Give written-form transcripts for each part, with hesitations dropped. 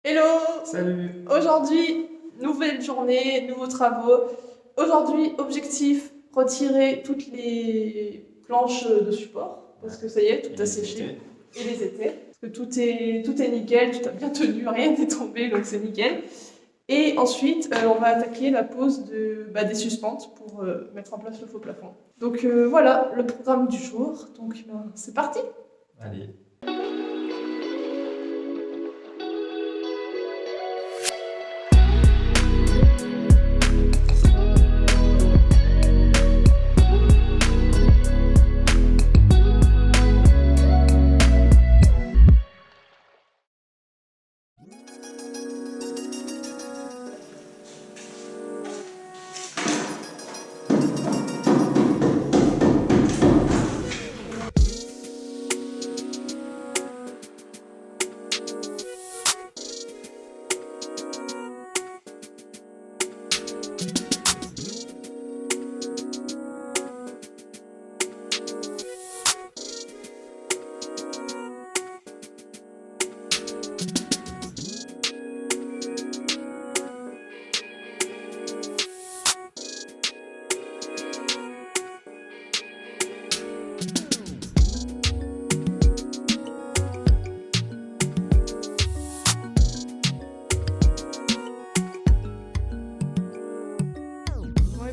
Hello! Salut! Aujourd'hui, nouvelle journée, nouveaux travaux. Aujourd'hui, objectif, retirer toutes les planches de support, parce que ça y est, tout a séché. Et les étais. Parce que tout est nickel, tout a bien tenu, rien n'est tombé, donc c'est nickel. Et ensuite, on va attaquer la pose des suspentes pour mettre en place le faux plafond. Donc voilà, le programme du jour. Donc c'est parti! Allez.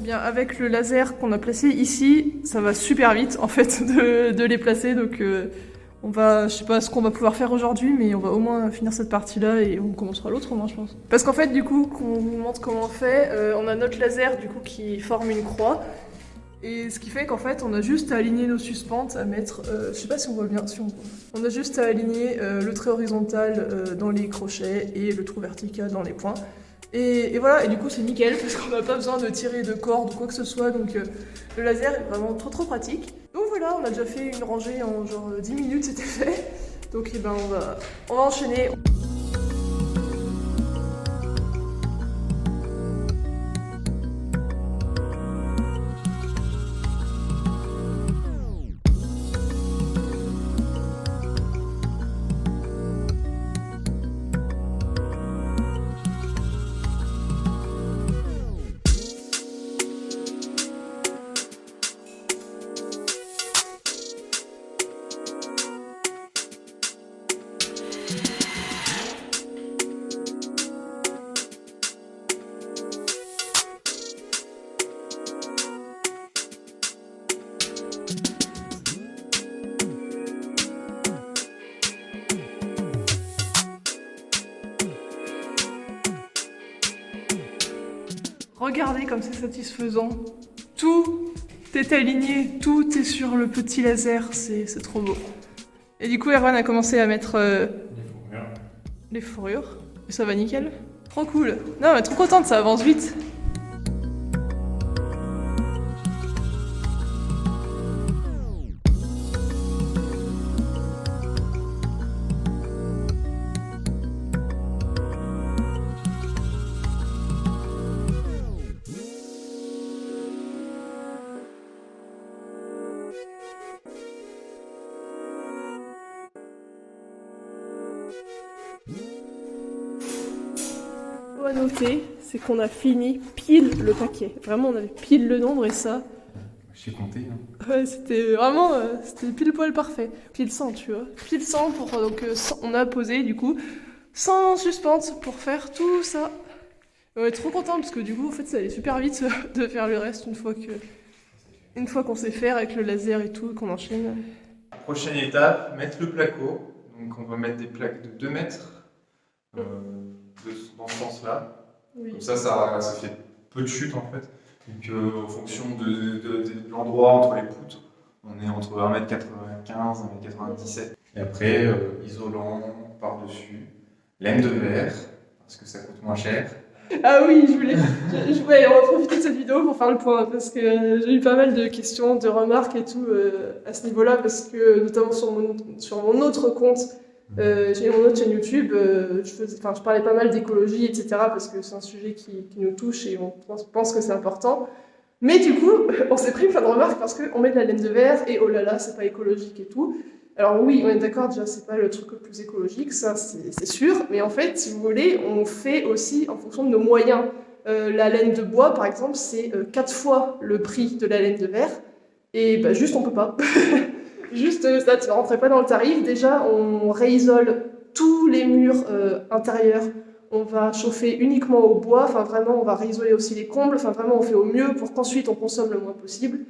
Bien, avec le laser qu'on a placé ici, ça va super vite en fait de les placer. Donc je sais pas ce qu'on va pouvoir faire aujourd'hui, mais on va au moins finir cette partie-là et on commencera l'autre au moins, je pense. Parce qu'en fait, du coup, qu'on vous montre comment on fait, on a notre laser du coup qui forme une croix. Et ce qui fait qu'en fait, on a juste à aligner nos suspentes, à mettre, je sais pas si on voit bien, si on voit. On a juste à aligner le trait horizontal dans les crochets et le trou vertical dans les points. Et voilà, et du coup c'est nickel parce qu'on n'a pas besoin de tirer de corde ou quoi que ce soit, donc le laser est vraiment trop pratique. Donc voilà, on a déjà fait une rangée en genre 10 minutes, c'était fait. Donc on va enchaîner. Regardez comme c'est satisfaisant. Tout est aligné, tout est sur le petit laser, c'est trop beau. Et du coup, Erwan a commencé à mettre les fourrures. Et ça va nickel. Trop cool. Non, mais trop contente, ça avance vite. À noter, c'est qu'on a fini pile le paquet. Vraiment, on avait pile le nombre et ça. Je suis compté. Hein. Ouais, c'était vraiment. C'était pile poil parfait. Pile 100, tu vois. Pile 100 pour. Donc, on a posé du coup 100 suspentes pour faire tout ça. On est trop content parce que du coup, en fait, ça allait super vite de faire le reste une fois qu'on sait faire avec le laser et tout, qu'on enchaîne. Prochaine étape, mettre le placo. Donc on va mettre des plaques de 2 mètres dans ce sens-là. Oui. Comme ça fait peu de chute en fait. Donc en fonction de l'endroit entre les poutres, on est entre 1m95 et 1m97. Et après, isolant par-dessus, laine de verre, parce que ça coûte moins cher. Ah oui, on va profiter de cette vidéo pour faire le point, parce que j'ai eu pas mal de questions, de remarques et tout à ce niveau-là, parce que notamment sur mon autre compte, j'ai mon autre chaîne YouTube, je parlais pas mal d'écologie, etc., parce que c'est un sujet qui nous touche et on pense que c'est important. Mais du coup, on s'est pris plein de remarques parce qu'on met de la laine de verre et oh là là, c'est pas écologique et tout. Alors oui, on est d'accord, déjà c'est pas le truc le plus écologique, ça c'est sûr, mais en fait, si vous voulez, on fait aussi en fonction de nos moyens. La laine de bois, par exemple, c'est 4 fois le prix de la laine de verre, et bah, juste on peut pas. Juste ça ne rentrait pas dans le tarif. Déjà, on réisole tous les murs intérieurs. On va chauffer uniquement au bois. Enfin, vraiment, on va réisoler aussi les combles. Enfin, vraiment, on fait au mieux pour qu'ensuite on consomme le moins possible.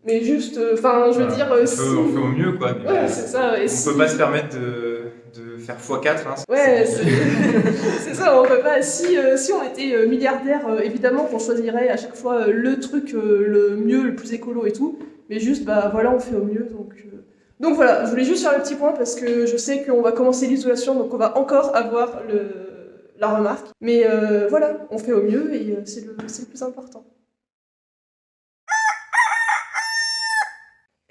Mais juste, enfin, je veux dire, on si... fait au mieux, quoi. Mais Ouais, c'est ça. Et on peut pas se permettre de faire x4. Hein, ouais, c'est ça, on peut pas. Si on était milliardaire, évidemment qu'on choisirait à chaque fois le truc le mieux, le plus écolo et tout. Mais juste, bah voilà, on fait au mieux. Donc voilà, je voulais juste faire le petit point parce que je sais qu'on va commencer l'isolation, donc on va encore avoir la remarque. Mais voilà, on fait au mieux et c'est le plus important.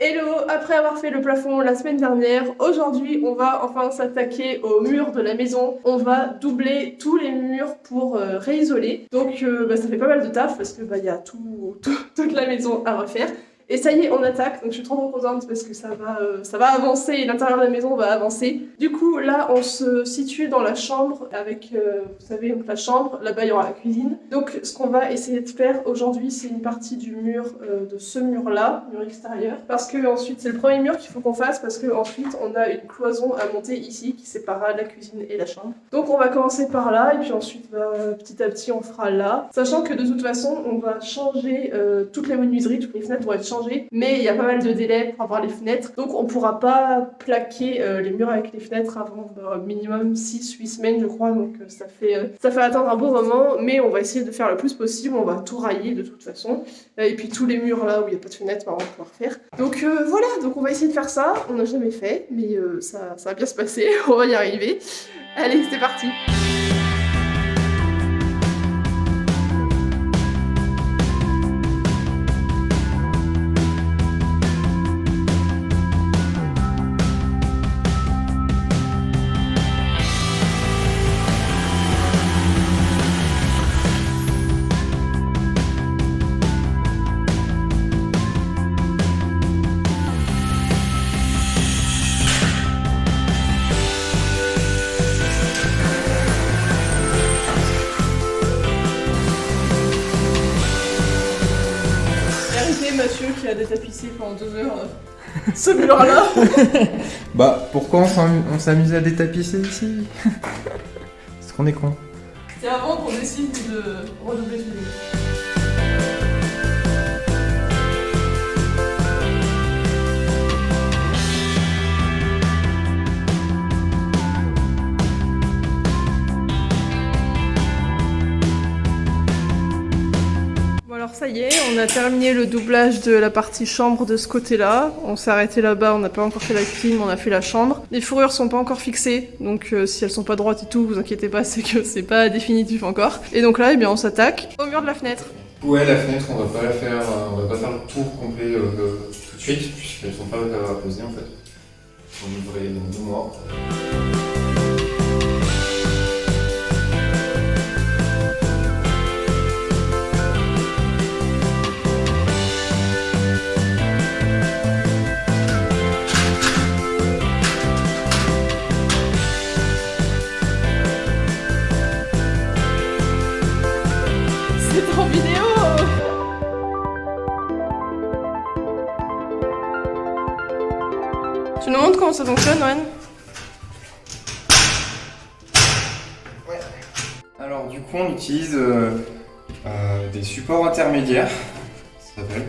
Hello, après avoir fait le plafond la semaine dernière, aujourd'hui on va enfin s'attaquer aux murs de la maison. On va doubler tous les murs pour réisoler. Donc ça fait pas mal de taf parce que y a toute la maison à refaire. Et ça y est, on attaque, donc je suis trop contente parce que ça va avancer et l'intérieur de la maison va avancer. Du coup, là, on se situe dans la chambre avec, vous savez, donc la chambre, là-bas il y aura la cuisine. Donc ce qu'on va essayer de faire aujourd'hui, c'est une partie du mur, de ce mur-là, mur extérieur. Parce que ensuite, c'est le premier mur qu'il faut qu'on fasse parce que ensuite on a une cloison à monter ici qui séparera la cuisine et la chambre. Donc on va commencer par là et puis ensuite, petit à petit, on fera là. Sachant que de toute façon, on va changer toutes les menuiseries, toutes les fenêtres vont être changées. Mais il y a pas mal de délais pour avoir les fenêtres, donc on pourra pas plaquer les murs avec les fenêtres avant minimum 6-8 semaines je crois, donc ça fait attendre un bon moment, mais on va essayer de faire le plus possible, on va tout railler de toute façon, et puis tous les murs là où il n'y a pas de fenêtres, on va pouvoir faire. Donc voilà, donc on va essayer de faire ça, on n'a jamais fait, mais ça va bien se passer, on va y arriver. Allez, c'est parti! Mathieu qui a détapissé pendant 2 heures ce mur-là. Bah, pourquoi on s'amuse à détapisser ici? Parce qu'on est con. C'est avant qu'on décide de redoubler ce mur. Alors ça y est, on a terminé le doublage de la partie chambre de ce côté-là. On s'est arrêté là-bas, on n'a pas encore fait la cuisine, mais on a fait la chambre. Les fourrures sont pas encore fixées, donc si elles sont pas droites et tout, vous inquiétez pas, c'est que c'est pas définitif encore. Et donc là, eh bien, on s'attaque au mur de la fenêtre. Ouais, la fenêtre, on va pas faire le tour complet tout de suite, puisqu'elles sont pas à poser en fait. On livrer dans 2 mois. En vidéo. Tu nous montres comment ça fonctionne, Ren? Ouais. Alors du coup on utilise des supports intermédiaires, ça s'appelle,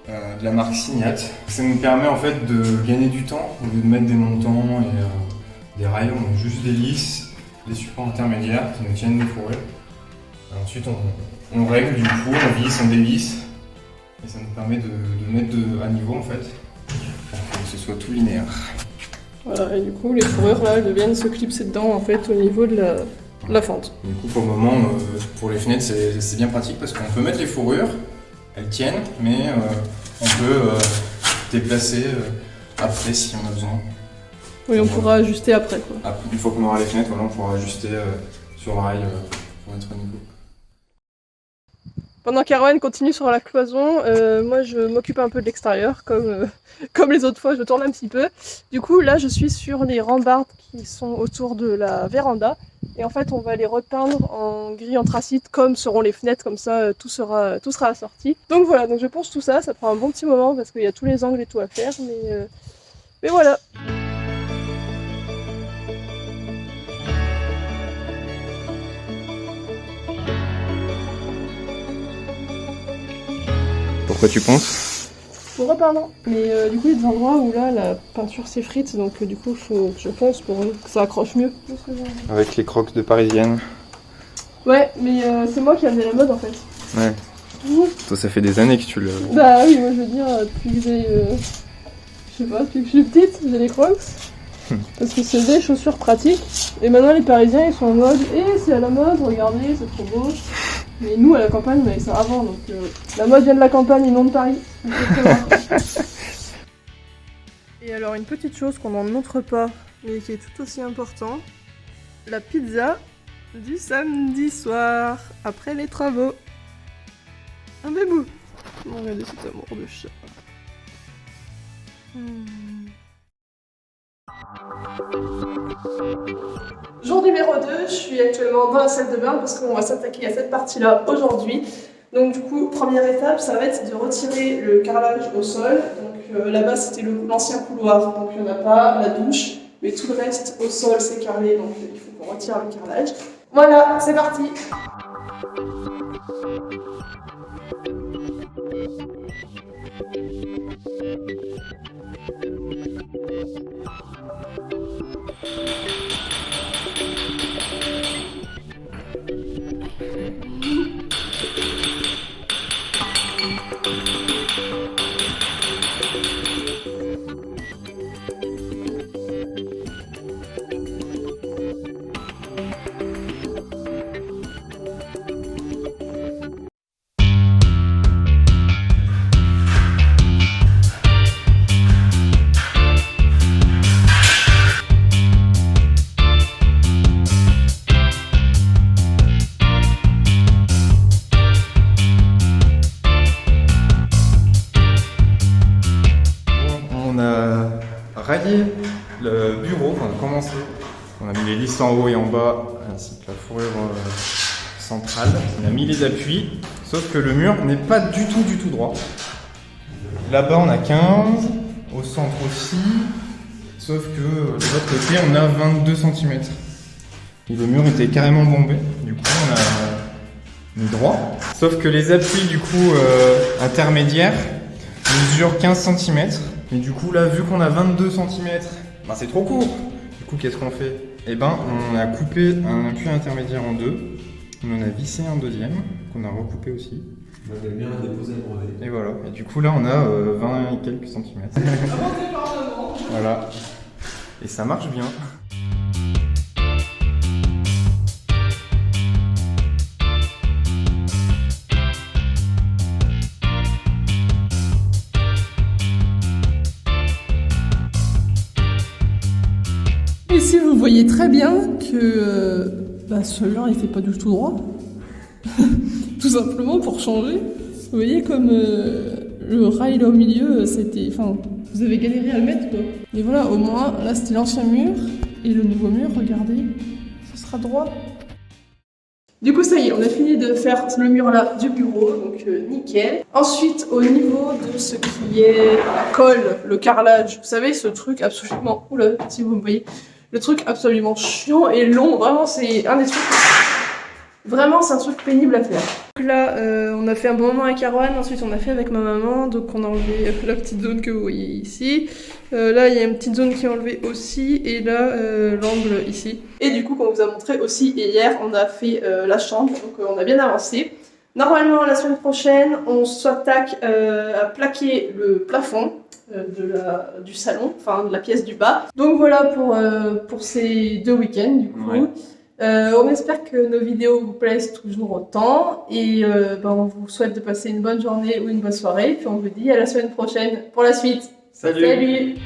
de la marque Signat. Ça nous permet en fait de gagner du temps, au lieu de mettre des montants et des rails, on met juste des lisses, des supports intermédiaires qui nous tiennent les fourrures. Ensuite on règle du coup, on visse, on dévisse, et ça nous permet de mettre à niveau en fait, pour que ce soit tout linéaire. Voilà, et du coup les fourrures là, elles viennent se clipser dedans en fait au niveau de la fente. Du coup pour le moment, pour les fenêtres c'est bien pratique parce qu'on peut mettre les fourrures, elles tiennent, mais on peut déplacer après si on a besoin. Oui, on pourra ajuster après quoi. Après, une fois qu'on aura les fenêtres, voilà, on pourra ajuster sur le rail pour être au niveau. Pendant qu'Erwan continue sur la cloison, moi je m'occupe un peu de l'extérieur, comme les autres fois, je tourne un petit peu. Du coup, là je suis sur les rambardes qui sont autour de la véranda. Et en fait, on va les repeindre en gris anthracite, comme seront les fenêtres, comme ça tout sera assorti. Donc voilà, donc je ponce tout ça, ça prend un bon petit moment parce qu'il y a tous les angles et tout à faire, mais voilà. Pourquoi tu penses? Pour repeindre. Mais du coup, il y a des endroits où là, la peinture s'effrite, donc du coup, il faut que je pense pour que ça accroche mieux. Avec les crocs de parisienne. Ouais, mais c'est moi qui ai amené la mode en fait. Ouais. Toi, ça fait des années que tu le... Bah oui, moi je veux dire, depuis que j'ai... je sais pas, depuis que je suis petite, j'ai les crocs. Parce que c'est des chaussures pratiques. Et maintenant, les Parisiens, ils sont en mode « Eh, c'est à la mode, regardez, c'est trop beau ». Mais nous, à la campagne, on avait ça avant, donc la mode vient de la campagne et non de Paris. Et alors, une petite chose qu'on n'en montre pas, mais qui est tout aussi important, la pizza du samedi soir, après les travaux. Un bébou. Regardez cet amour de chat. Jour numéro 2, je suis actuellement dans la salle de bain parce qu'on va s'attaquer à cette partie-là aujourd'hui. Donc du coup, première étape, ça va être de retirer le carrelage au sol. Donc là-bas, c'était l'ancien couloir, donc il n'y en a pas, la douche. Mais tout le reste au sol, c'est carrelé, donc il faut qu'on retire le carrelage. Voilà, c'est parti. Raillé le bureau, on a commencé, on a mis les lisses en haut et en bas, ainsi que la fourrure centrale, on a mis les appuis, sauf que le mur n'est pas du tout droit. Là-bas on a 15, au centre aussi, sauf que de l'autre côté on a 22 cm. Et le mur était carrément bombé, du coup on a mis droit. Sauf que les appuis du coup intermédiaires mesurent 15 cm. Et du coup là, vu qu'on a 22 cm, ben c'est trop court. Du coup, qu'est-ce qu'on fait? Eh ben, on a coupé un appui intermédiaire en deux. On en a vissé un deuxième, qu'on a recoupé aussi. On a bien déposé le brevet. Et voilà. Et du coup là, on a 20 et quelques centimètres. Voilà. Et ça marche bien. Ici, vous voyez très bien que ce mur n'était pas du tout droit. Tout simplement pour changer. Vous voyez comme le rail là au milieu, c'était... Enfin, vous avez galéré à le mettre quoi. Et voilà, au moins, là c'était l'ancien mur. Et le nouveau mur, regardez, ce sera droit. Du coup, ça y est, on a fini de faire le mur là du bureau, donc nickel. Ensuite, au niveau de ce qui est la colle, le carrelage, vous savez, ce truc absolument... Oula, si vous me voyez... Le truc absolument chiant et long, vraiment c'est un des trucs... Vraiment c'est un truc pénible à faire. Donc là on a fait un bon moment avec Erwan, ensuite on a fait avec ma maman, donc on a enlevé la petite zone que vous voyez ici. Là il y a une petite zone qui est enlevée aussi, et là l'angle ici. Et du coup, comme on vous a montré aussi hier, on a fait la chambre, donc on a bien avancé. Normalement la semaine prochaine, on s'attaque à plaquer le plafond du salon, enfin de la pièce du bas. Donc voilà pour ces 2 week-ends du coup. Ouais. On espère que nos vidéos vous plaisent toujours autant et on vous souhaite de passer une bonne journée ou une bonne soirée. Puis on vous dit à la semaine prochaine pour la suite. Salut. Salut.